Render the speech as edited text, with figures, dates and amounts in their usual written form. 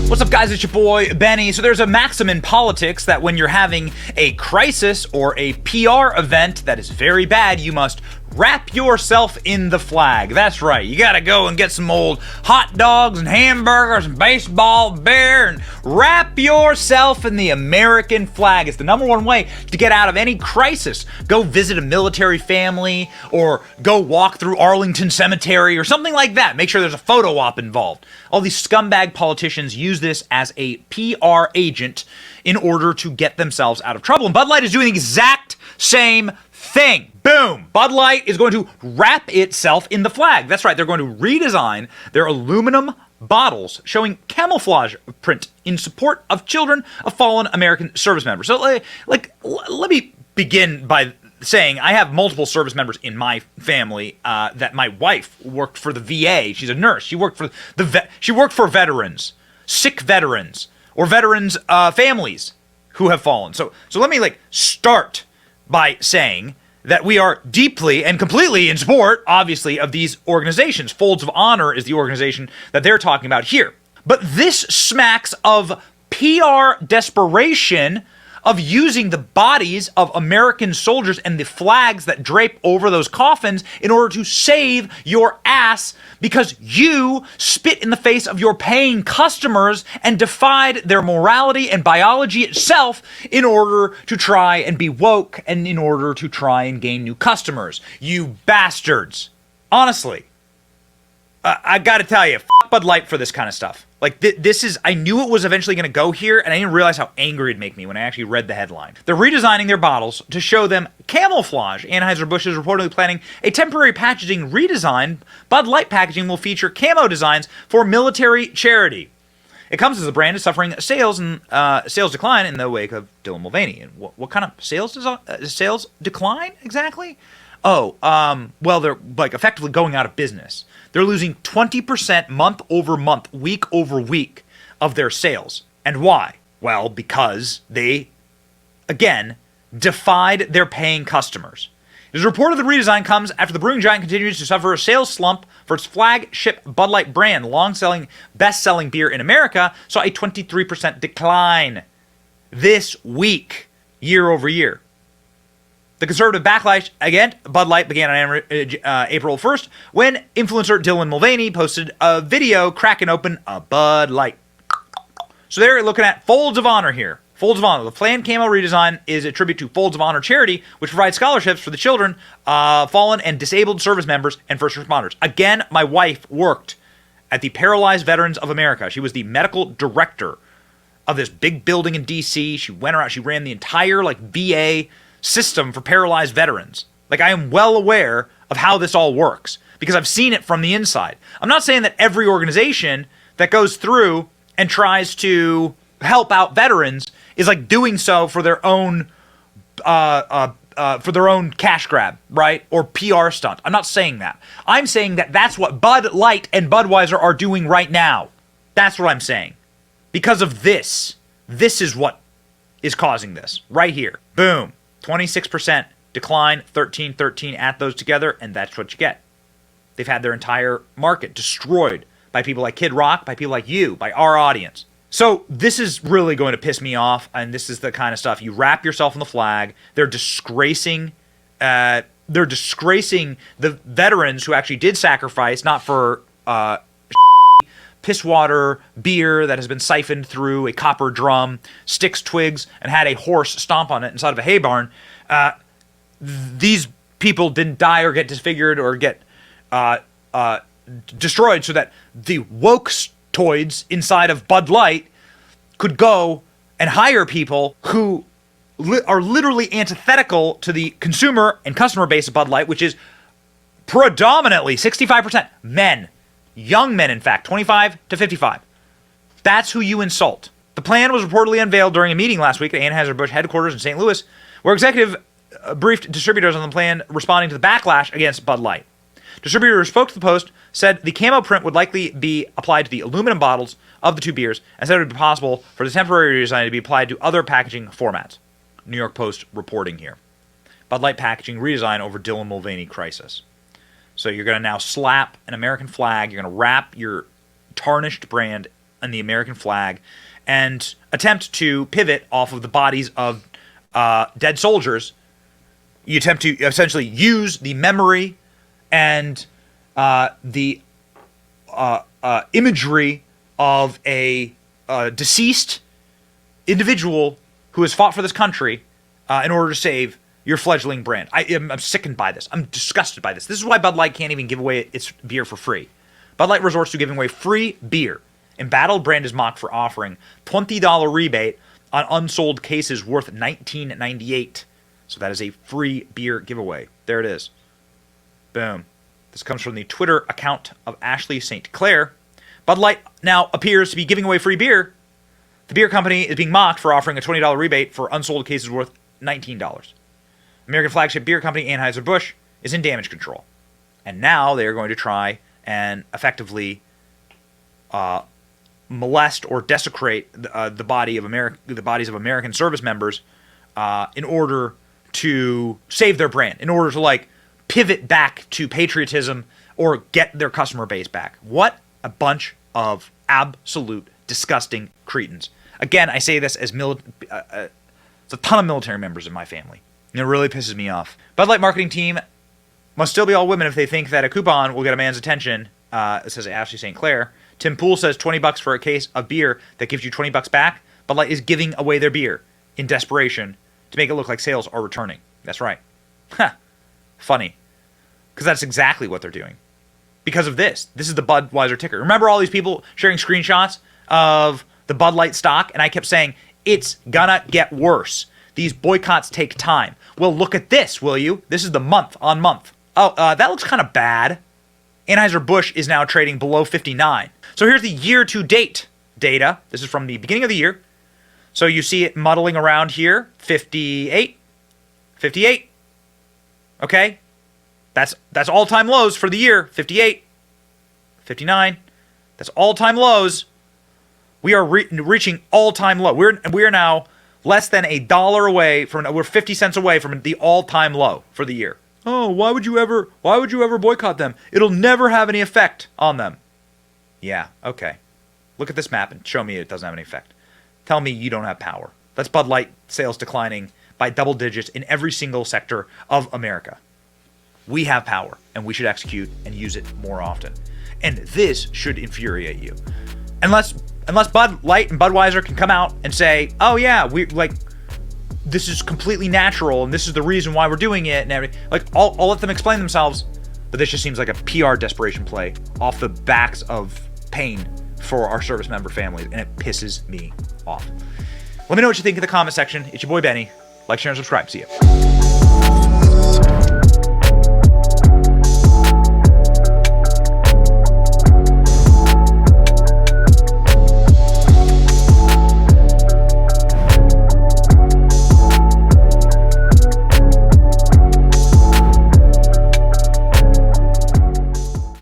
What's up, guys? It's your boy, Benny. So there's a maxim in politics that when you're having a crisis or a PR event that is very bad, you must wrap yourself in the flag. That's right. You gotta go and get some old hot dogs and hamburgers and baseball beer and wrap yourself in the American flag. It's the number one way to get out of any crisis. Go visit a military family or go walk through Arlington Cemetery or something like that. Make sure there's a photo op involved. All these scumbag politicians use this as a PR agent in order to get themselves out of trouble. And Bud Light is doing the exact same thing. Boom! Bud Light is going to wrap itself in the flag. That's right, they're going to redesign their aluminum bottles showing camouflage print in support of children of fallen American service members. So, let me begin by saying I have multiple service members in my family. That my wife worked for the VA. She's a nurse. She worked for she worked for veterans, sick veterans, or veterans' families who have fallen. So let me start by saying that we are deeply and completely in support, obviously, of these organizations. Folds of Honor is the organization that they're talking about here. But this smacks of PR desperation of using the bodies of American soldiers and the flags that drape over those coffins in order to save your ass because you spit in the face of your paying customers and defied their morality and biology itself in order to try and be woke and in order to try and gain new customers. You bastards. Honestly, I gotta tell you, fuck Bud Light for this kind of stuff. This is, I knew it was eventually going to go here, and I didn't realize how angry it'd make me when I actually read the headline. They're redesigning their bottles to show them camouflage. Anheuser-Busch is reportedly planning a temporary packaging redesign. Bud Light packaging will feature camo designs for military charity. It comes as the brand is suffering sales decline in the wake of Dylan Mulvaney. And what kind of sales decline exactly? Well, they're effectively going out of business. They're losing 20% month over month, week over week of their sales. And why? Well, because they, again, defied their paying customers. It is reported the redesign comes after the brewing giant continues to suffer a sales slump for its flagship Bud Light brand. Long-selling, best-selling beer in America saw a 23% decline this week, year over year. The conservative backlash against Bud Light began on April 1st when influencer Dylan Mulvaney posted a video cracking open a Bud Light. So they're looking at Folds of Honor here. Folds of Honor. The planned camo redesign is a tribute to Folds of Honor charity, which provides scholarships for the children, fallen and disabled service members, and first responders. Again, my wife worked at the Paralyzed Veterans of America. She was the medical director of this big building in D.C. She went around. She ran the entire VA system for paralyzed veterans. I am well aware of how this all works because I've seen it from the inside. I'm not saying that every organization that goes through and tries to help out veterans is doing so for their own cash grab, right? Or PR stunt. I'm not saying that. I'm saying that that's what Bud Light and Budweiser are doing right now. That's what I'm saying. Because of this. This is what is causing this right here. Boom. 26% decline, 13, add those together, and that's what you get. They've had their entire market destroyed by people like Kid Rock, by people like you, by our audience. So this is really going to piss me off, and this is the kind of stuff. You wrap yourself in the flag. They're disgracing the veterans who actually did sacrifice, not for piss water beer that has been siphoned through a copper drum, sticks, twigs, and had a horse stomp on it inside of a hay barn. These people didn't die or get disfigured or get destroyed so that the woke-toids inside of Bud Light could go and hire people who are literally antithetical to the consumer and customer base of Bud Light, which is predominantly 65% men. Young men, in fact, 25 to 55. That's who you insult. The plan was reportedly unveiled during a meeting last week at Anheuser-Busch headquarters in St. Louis, where executive briefed distributors on the plan responding to the backlash against Bud Light. Distributor who spoke to the Post said the camo print would likely be applied to the aluminum bottles of the two beers and said it would be possible for the temporary redesign to be applied to other packaging formats. New York Post reporting here. Bud Light packaging redesign over Dylan Mulvaney crisis. So you're going to now slap an American flag. You're going to wrap your tarnished brand and the American flag and attempt to pivot off of the bodies of dead soldiers. You attempt to essentially use the memory and the imagery of a deceased individual who has fought for this country in order to save your fledgling brand. I'm sickened by this. I'm disgusted by this. This is why Bud Light can't even give away its beer for free. Bud Light resorts to giving away free beer. Embattled brand is mocked for offering $20 rebate on unsold cases worth $19.98. So that is a free beer giveaway. There it is. Boom. This comes from the Twitter account of Ashley St. Clair. Bud Light now appears to be giving away free beer. The beer company is being mocked for offering a $20 rebate for unsold cases worth $19. American flagship beer company Anheuser-Busch is in damage control. And now they are going to try and effectively molest or desecrate the bodies of American service members in order to save their brand, in order to like pivot back to patriotism or get their customer base back. What a bunch of absolute disgusting cretins. Again, I say this as it's a ton of military members in my family. And it really pisses me off. Bud Light marketing team must still be all women if they think that a coupon will get a man's attention, it says Ashley St. Clair. Tim Pool says $20 for a case of beer that gives you $20 back. Bud Light is giving away their beer in desperation to make it look like sales are returning. That's right. Funny. Because that's exactly what they're doing. Because of this. This is the Budweiser ticker. Remember all these people sharing screenshots of the Bud Light stock? And I kept saying, it's gonna get worse. These boycotts take time. Well, look at this, will you? This is the month on month. Oh, that looks kind of bad. Anheuser-Busch is now trading below 59. So here's the year-to-date data. This is from the beginning of the year. So you see it muddling around here. 58. 58. Okay? That's all-time lows for the year. 58. 59. That's all-time lows. We are reaching all-time low. We're now less than $1 away from. We're 50 cents away from the all-time low for the year. Oh, why would you ever boycott them? It'll never have any effect on them. Yeah, okay. Look at this map and show me it doesn't have any effect. Tell me you don't have power. That's Bud Light sales declining by double digits in every single sector of America. We have power, and we should execute and use it more often. And this should infuriate you. Unless Bud Light and Budweiser can come out and say, oh yeah, this is completely natural, and this is the reason why we're doing it, and everything. Like, I'll let them explain themselves, but this just seems like a PR desperation play off the backs of pain for our service member families, and it pisses me off. Let me know what you think in the comment section. It's your boy Benny. Like, share, and subscribe. See ya.